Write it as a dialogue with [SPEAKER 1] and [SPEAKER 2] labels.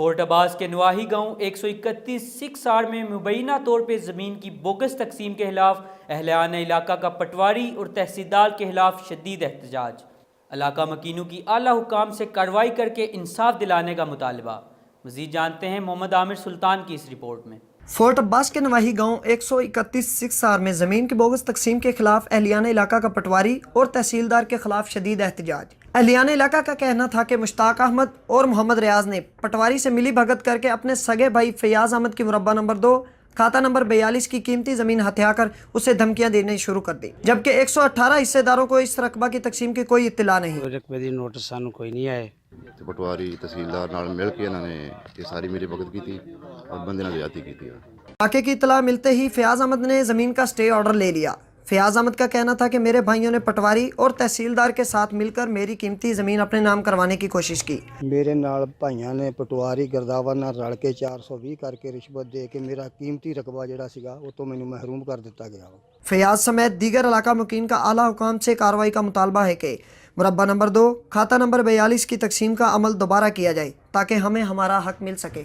[SPEAKER 1] Fort عباس کے نواحی گاؤں 131 سکھ are میں مبینہ طور پہ زمین کی بوگس تقسیم کے خلاف اہلِ علاقہ کا پٹواری اور تحصیلدار کے خلاف شدید احتجاج۔ علاقہ مکینوں کی اعلیٰ حکام سے کارروائی کر کے انصاف دلانے کا مطالبہ۔ مزید جانتے ہیں محمد عامر سلطان کی اس رپورٹ میں۔
[SPEAKER 2] فورٹ عباس کے نواحی گاؤں 131 سکھ آر میں زمین کی بوگس تقسیم کے خلاف اہلیان علاقہ کا پٹواری اور تحصیلدار کے خلاف شدید احتجاج۔ اہلیان علاقہ کا کہنا تھا کہ مشتاق احمد اور محمد ریاض نے پٹواری سے ملی بھگت کر کے اپنے سگے بھائی فیاض احمد کی مربع نمبر 2 کھاتہ نمبر 42 کی قیمتی زمین ہتھیا کر اسے دھمکیاں دینے شروع کر دی، جبکہ 118 حصے داروں کو اس رقبہ کی تقسیم کی کوئی اطلاع نہیں۔
[SPEAKER 3] رقبے دی نوٹس سانو کوئی نہیں آئے۔
[SPEAKER 4] پٹواری تحصیلدار نال مل کے انہوں نے یہ ساری میری بھگت کی تھی اور بندے نے زیادتی کی تھی۔
[SPEAKER 2] واقعے کی اطلاع ملتے ہی فیاض احمد نے زمین کا سٹے آرڈر لے لیا۔ فیاض احمد کا کہنا تھا کہ میرے بھائیوں نے پٹواری اور تحصیلدار کے ساتھ مل کر میری قیمتی زمین اپنے نام کروانے کی کوشش کی۔
[SPEAKER 5] میرے نال بھائیاں نے پٹواری گرداور نال رل کے 420 کر کے رشوت دے کے میرا قیمتی رقبہ جڑا سیگا وہ تو مینوں محروم کر دیتا گیا۔
[SPEAKER 2] فیاض سمیت دیگر علاقہ مکین کا اعلیٰ حکام سے کارروائی کا مطالبہ ہے کہ مربع نمبر 2 کھاتہ نمبر 42 کی تقسیم کا عمل دوبارہ کیا جائے تاکہ ہمیں ہمارا حق مل سکے۔